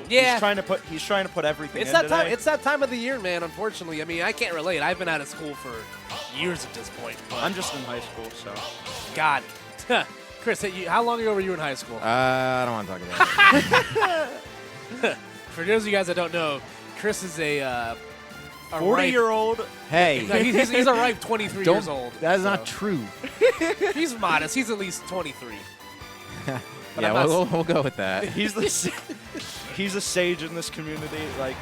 Yeah. He's trying to put everything It's in that today. time. It's that time of the year, man. Unfortunately, I mean, I can't relate. I've been out of school for years at this point. But I'm just in high school, so. God, Chris, how long ago were you in high school? I don't want to talk about it. For those of you guys that don't know, Chris is a 40-year-old. Hey. No, he's a ripe 23 years old. That is so. not true. He's modest. He's at least 23. But Yeah, we'll go with that. He's a sage in this community. Like,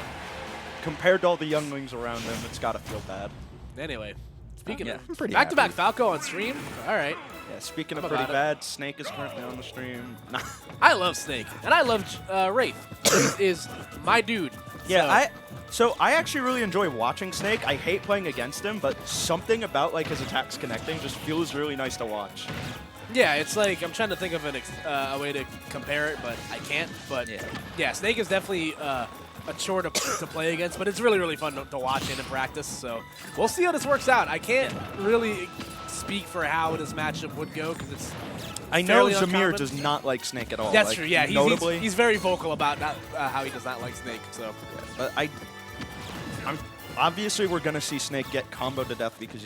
compared to all the younglings around him, it's got to feel bad. Anyway, speaking of I'm pretty back-to-back happy. Falco on stream. All right. Yeah, speaking of How pretty about bad, Snake is currently on the stream. I love Snake, and I love Wraith. This is my dude. Yeah, so I actually really enjoy watching Snake. I hate playing against him, but something about like his attacks connecting just feels really nice to watch. Yeah, it's like I'm trying to think of a way to compare it, but I can't. But yeah, Snake is definitely a chore to play against, but it's really, really fun to watch and to practice. So we'll see how this works out. I can't really speak for how this matchup would go because it's I know fairly Zamir uncommon. does not like Snake at all. That's like, true. Yeah, notably. he's very vocal about how he does not like Snake. So, but obviously we're gonna see Snake get comboed to death because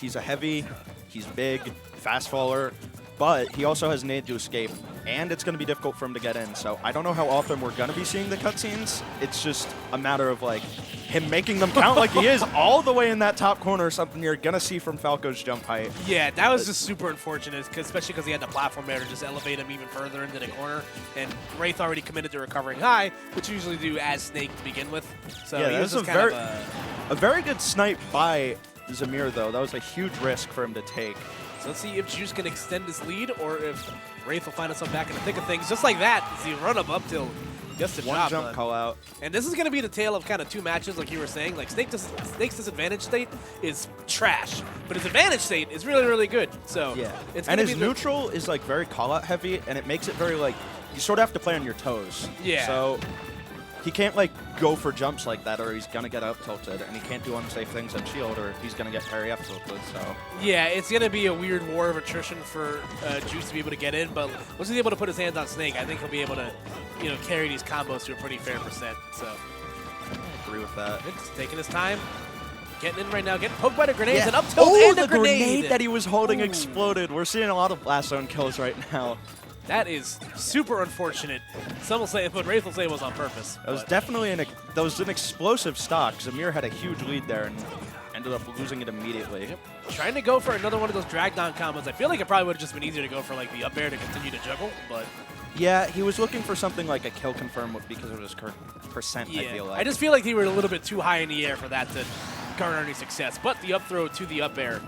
he's a heavy, he's big, fast faller, but he also has nade to escape, and it's gonna be difficult for him to get in. So I don't know how often we're gonna be seeing the cutscenes. It's just a matter of like him making them count like he is all the way in that top corner or something you're gonna see from Falco's jump height. yeah, that was just super unfortunate, especially because he had the platform there to just elevate him even further into the corner. And Wraith already committed to recovering high, which you usually do as Snake to begin with. So Yeah, he that was was just kind of a very good snipe by Zamir, though. That was a huge risk for him to take. So let's see if Juice can extend his lead or if Wraith will find himself back in the thick of things. Just like that, as he run up till gets the One job jump done. call out. And this is going to be the tale of kind of two matches, like you were saying. Like Snake's disadvantage state is trash, but his advantage state is really, really good. So Yeah, it's and gonna his be neutral is like very call out heavy, and it makes it very like you sort of have to play on your toes. Yeah. So he can't like go for jumps like that, or he's gonna get up tilted, and he can't do unsafe things on shield, or he's gonna get parry up tilted. So Yeah, it's going to be a weird war of attrition for Juice to be able to get in, but once he's able to put his hands on Snake, I think he'll be able to, carry these combos to a pretty fair percent. So I agree with that. it's taking his time, getting in right now, getting poked by the grenades, and up tilt Oh, and the a grenade. that he was holding Ooh. exploded. We're seeing a lot of blast zone kills right now. That is super unfortunate. Some will say, but Wraith will say it was on purpose. That was but- definitely an explosive stock. Zamir had a huge lead there and ended up losing it immediately. Yep. Trying to go for another one of those drag down combos. I feel like it probably would have just been easier to go for like the up air to continue to juggle, but Yeah, he was looking for something like a kill confirm because of his percent, yeah. I feel like. I just feel like he were a little bit too high in the air for that to garner any success. But the up throw to the up air,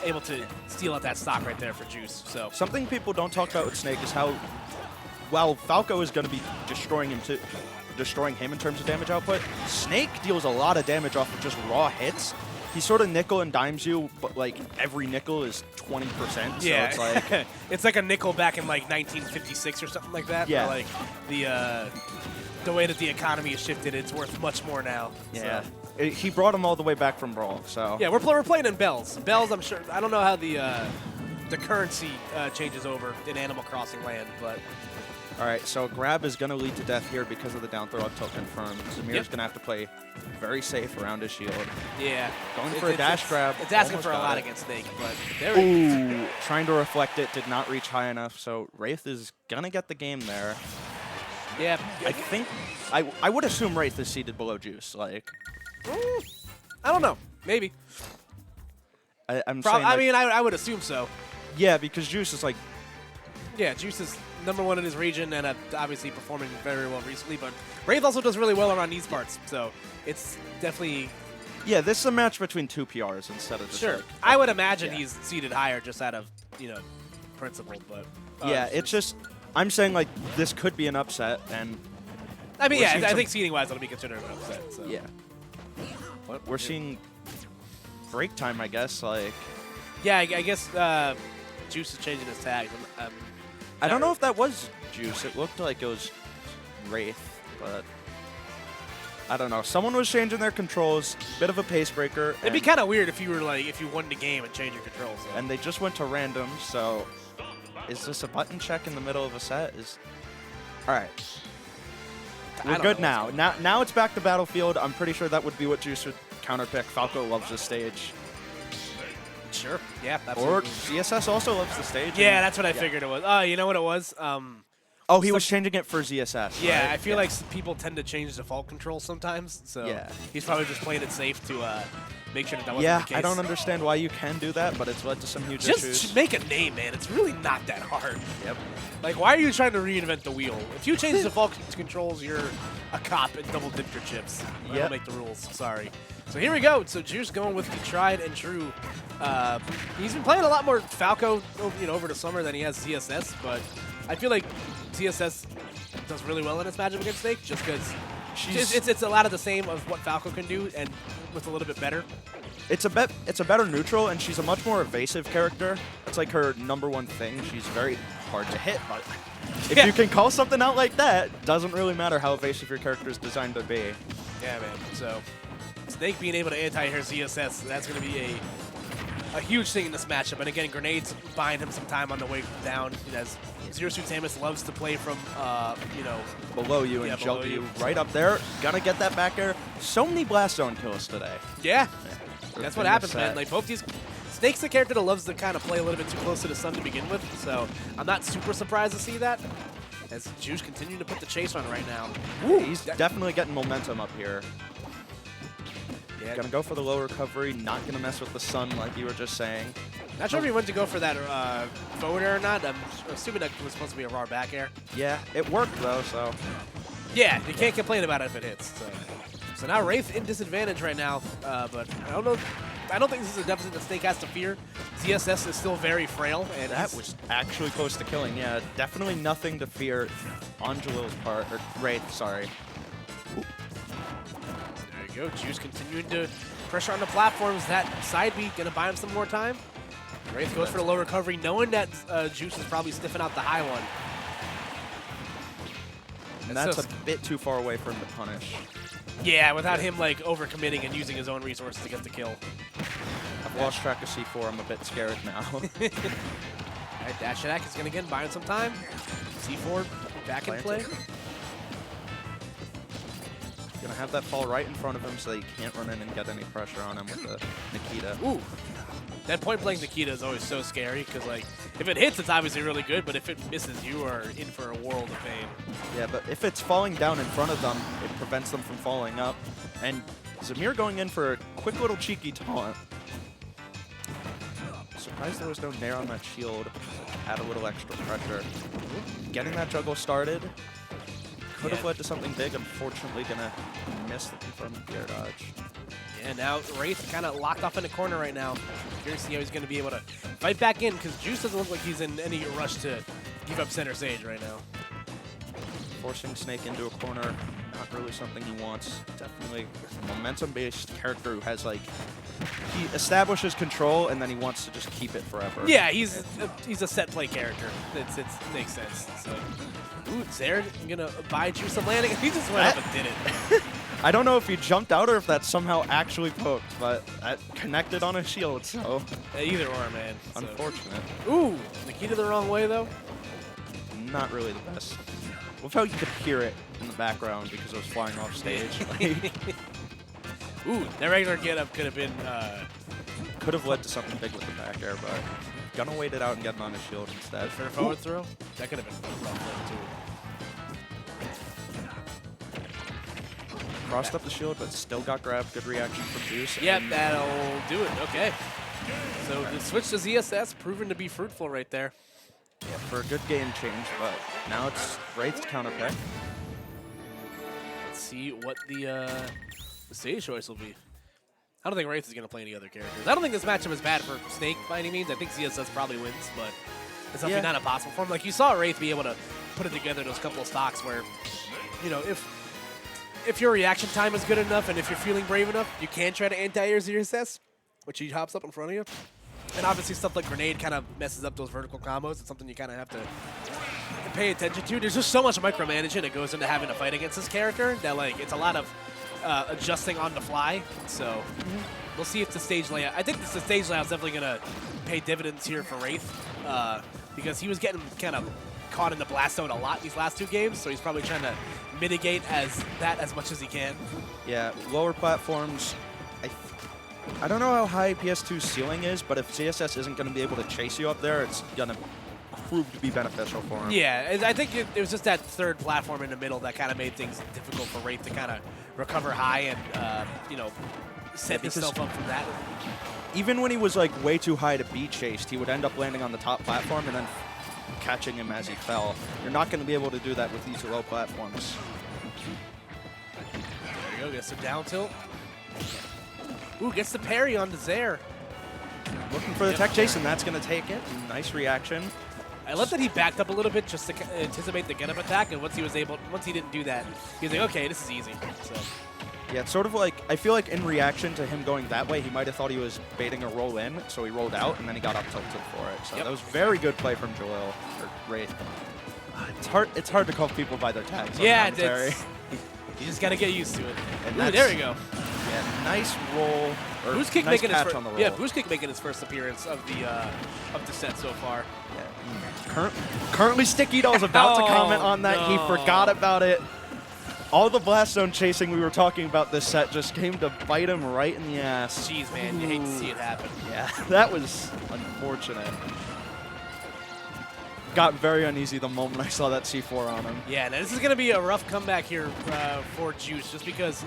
able to steal out that stock right there for Juice. So Something people don't talk about with Snake is how, while Falco is going to be destroying him in terms of damage output, Snake deals a lot of damage off of just raw hits. He sort of nickel and dimes you, but like every nickel is 20%. So yeah, it's like it's like a nickel back in like 1956 or something like that. Yeah. Where, like the way that the economy has shifted, it's worth much more now. yeah. So. He brought him all the way back from Brawl. So Yeah, we're playing in bells. Bells, I'm sure. I don't know how the currency changes over in Animal Crossing land, but all right, so grab is going to lead to death here because of the down throw up tilt confirmed. Zamir's going to have to play very safe around his shield. yeah, Going for a dash grab. It's asking almost for a got lot it. against Snake, but there we go. Ooh, trying to reflect it, did not reach high enough, so Wraith is going to get the game there. Yeah, I think, I would assume Wraith is seated below Juice. Like, I don't know, maybe. I'm saying, I like, mean, I would assume so. yeah, because Juice is like, Yeah, Juice is #1 in his region and obviously performing very well recently, but Wraith also does really well around these parts, so it's definitely yeah, this is a match between two PRs instead of just sure. like, I would imagine yeah. he's seated higher just out of principle, but yeah, it's just, I'm saying like this could be an upset, and I mean, we're yeah, seeing I some- think seating wise it'll be considered an upset. So. yeah. We're seeing break time, I guess. Like, Yeah, I guess Juice is changing his tags. I don't know if that was Juice. It looked like it was Wraith, but I don't know. Someone was changing their controls. Bit of a pace breaker. It'd be kind of weird if you were like if you won the game and changed your controls. So. And they just went to random. So, is this a button check in the middle of a set? All right. We're good now. Now it's back to Battlefield. I'm pretty sure that would be what Juice would counterpick. Falco loves this stage. Sure. Yeah, absolutely. Or ZSS also loves the stage. Yeah, that's what I figured it was. Oh, you know what it was? Oh, he was changing it for ZSS. Yeah, right? I feel like people tend to change default controls sometimes, so he's probably just playing it safe to make sure that wasn't the case. Yeah, I don't understand why you can do that, but it's led to some huge issues. Just make a name, man. It's really not that hard. Yep. Like, why are you trying to reinvent the wheel? If you change default controls, you're a cop and double dip your chips. I don't make the rules. Sorry. So here we go. So Juice going with the tried and true. He's been playing a lot more Falco, over the summer than he has ZSS, but I feel like ZSS does really well in its matchup against Snake, just because it's a lot of the same of what Falco can do, and with a little bit better. It's a better neutral, and she's a much more evasive character. It's like her #1 thing. She's very hard to hit, but if you can call something out like that, doesn't really matter how evasive your character is designed to be. Yeah, man. So Snake being able to anti-air ZSS, that's going to be a huge thing in this matchup. And again, grenades buying him some time on the way down. As Zero Suit Samus loves to play from, below you and jump you right up there. Gonna get that back air. So many Blast Zone kills today. Yeah. That's what happens, man. Like, both these... Snake's the character that loves to kind of play a little bit too close to the sun to begin with, so I'm not super surprised to see that. As Juice continuing to put the chase on right now. Ooh, he's definitely getting momentum up here. Yeah. Gonna go for the low recovery, not gonna mess with the sun like you were just saying. Not sure if he went to go for that forward air or not. I'm assuming that was supposed to be a raw back air. Yeah, it worked though, so. Yeah, you can't complain about it if it hits. So now Wraith in disadvantage right now, but I don't know. I don't think this is a deficit that Snake has to fear. ZSS is still very frail, and that was actually close to killing. Yeah, definitely nothing to fear on Jalil's part, or Wraith, sorry. There you go. Juice continuing to pressure on the platforms. That side B gonna buy him some more time. Wraith goes for the low recovery, knowing that Juice is probably sniffing out the high one. And that's a bit too far away for him to punish. Yeah, without him like overcommitting and using his own resources to get the kill. I've lost track of C4. I'm a bit scared now. All right, dash attack is gonna get buying some time. C4 back in play. Gonna have that fall right in front of him so that he can't run in and get any pressure on him with the Nikita. Ooh. That point blank Nikita is always so scary because, like, if it hits, it's obviously really good, but if it misses, you are in for a world of pain. Yeah, but if it's falling down in front of them, it prevents them from falling up. And Zamir going in for a quick little cheeky taunt. Surprised there was no nair on that shield. Add a little extra pressure. Getting that juggle started. Could have led to something big. Unfortunately, gonna miss the confirmed air dodge. Yeah, now Wraith kind of locked off in the corner right now. Curious to see how he's going to be able to fight back in, because Juice doesn't look like he's in any rush to give up center stage right now. Forcing Snake into a corner, not really something he wants. Definitely a momentum-based character who has, like, he establishes control and then he wants to just keep it forever. Yeah, he's a set play character. It makes sense. So, ooh, Zaire gonna buy Juice a landing. He just went up and did it. I don't know if he jumped out or if that somehow actually poked, but that connected on a shield, so. Either or, man. Unfortunate. So. Ooh, Nikita the wrong way, though. Not really the best. Love how you could hear it in the background because it was flying off stage. Ooh, that regular get-up could have been... could have led to something big with the back air, but gonna wait it out and get him on his shield instead. For a forward throw? That could have been a rough one, too. Crossed up the shield, but still got grabbed. Good reaction from Juice. Yep, that'll do it. Okay. So the switch to ZSS proven to be fruitful right there. Yeah, for a good game change, but now it's Wraith's counter pick. Let's see what the stage choice will be. I don't think Wraith is going to play any other characters. I don't think this matchup is bad for Snake by any means. I think ZSS probably wins, but it's definitely not impossible for him. Like, you saw Wraith be able to put it together those couple of stocks where, you know, if your reaction time is good enough and if you're feeling brave enough, you can try to anti-air ZSS, which he hops up in front of you. And obviously stuff like Grenade kind of messes up those vertical combos. It's something you kind of have to pay attention to. There's just so much micromanagement that goes into having to fight against this character that, like, it's a lot of adjusting on the fly. So we'll see if the stage layout... I think the stage layout's definitely going to pay dividends here for Wraith because he was getting kind of caught in the blast zone a lot these last two games, so he's probably trying to mitigate as much as he can. Yeah, lower platforms. I don't know how high PS2's ceiling is, but if CSS isn't going to be able to chase you up there, it's going to prove to be beneficial for him. Yeah, I think it was just that third platform in the middle that kind of made things difficult for Wraith to kind of recover high and, you know, set himself up from that. Even when he was like way too high to be chased, he would end up landing on the top platform and then catching him as he fell. You're not going to be able to do that with these low platforms. There you go, gets the down tilt. Ooh, gets the parry onto Zaire. Looking for the tech chase, and that's going to take it. Nice reaction. I love that he backed up a little bit just to anticipate the get-up attack, and once he didn't do that, he was like, okay, this is easy. So. Yeah, it's sort of like, I feel like in reaction to him going that way, he might have thought he was baiting a roll in, so he rolled out, and then he got up tilted for it. So that was very good play from Jalil, or Wraith. It's hard to call people by their tags. Yeah, you just got to get used to it. And ooh, there we go. Yeah, nice roll. Boost kick nice making catch on the roll. Yeah, Boost kick making his first appearance of the set so far. Yeah. Currently, Sticky Doll's about to comment on that. No. He forgot about it. All the blast zone chasing we were talking about this set just came to bite him right in the ass. Jeez, man, you hate to see it happen. Yeah, that was unfortunate. Got very uneasy the moment I saw that C4 on him. Yeah, now this is going to be a rough comeback here for Juice, just because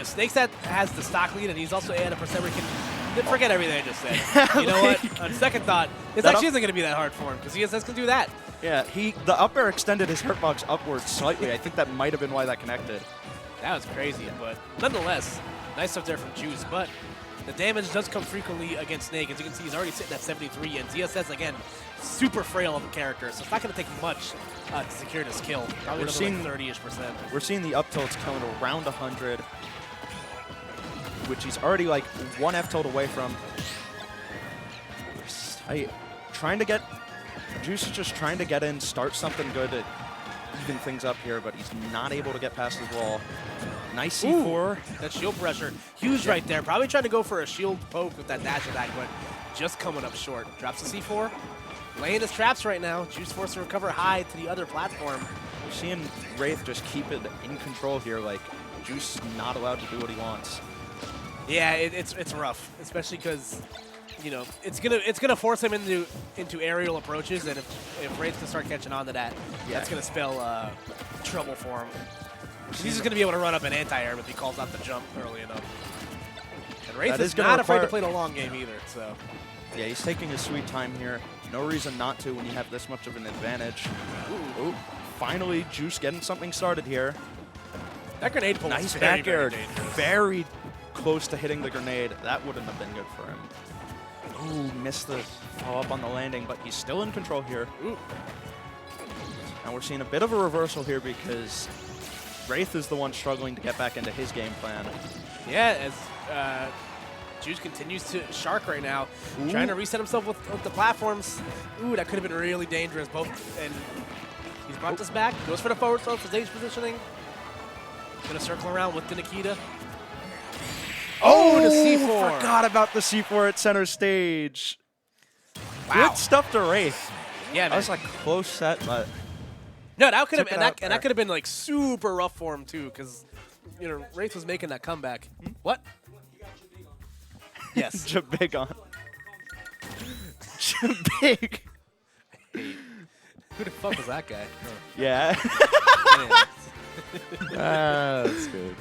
Snake's has the stock lead, and he's also at a percent where he can forget everything I just said. You know what? On second thought, this actually isn't going to be that hard for him, because CSS can do that. Yeah, the up air extended his hurtbox upwards slightly. I think that might have been why that connected. That was crazy, but nonetheless, nice stuff there from Juice. But the damage does come frequently against Snake. As you can see, he's already sitting at 73, and ZSS, again, super frail of a character, so it's not going to take much to secure this kill. Probably like 30-ish%. We're seeing the up tilts coming around 100, which he's already like one F tilt away from. Juice is just trying to get in, start something good to even things up here, but he's not able to get past his wall. Nice C4. Ooh, that shield pressure, huge right there. Probably trying to go for a shield poke with that dash attack, but just coming up short. Drops the C4, laying his traps right now. Juice forced to recover high to the other platform. We're seeing Wraith just keep it in control here, like Juice not allowed to do what he wants. Yeah, it's rough, especially because it's gonna force him into aerial approaches, and if Wraith can start catching on to that, that's gonna spell trouble for him. He's just gonna be able to run up an anti-air if he calls out the jump early enough. And Wraith is not afraid to play the long game either. So yeah, he's taking his sweet time here. No reason not to when you have this much of an advantage. Ooh, finally, Juice getting something started here. That grenade pull nice was back air, very very close to hitting the grenade. That wouldn't have been good for him. Ooh, missed the follow-up on the landing, but he's still in control here. Ooh. And we're seeing a bit of a reversal here because Wraith is the one struggling to get back into his game plan. Yeah, as Juice continues to shark right now, trying to reset himself with the platforms. Ooh, that could have been really dangerous. And he's brought this back. Goes for the forward throw for stage positioning. Gonna circle around with the Nikita. Oh, the C4. Forgot about the C4 at center stage. Wow. Good stuff to Wraith. Yeah, man. That was like close set, but no, that could have that could have been like super rough for him too, because Wraith was making that comeback. What? Yes. Jabig on. Jabig. Who the fuck was that guy? Yeah. That's good.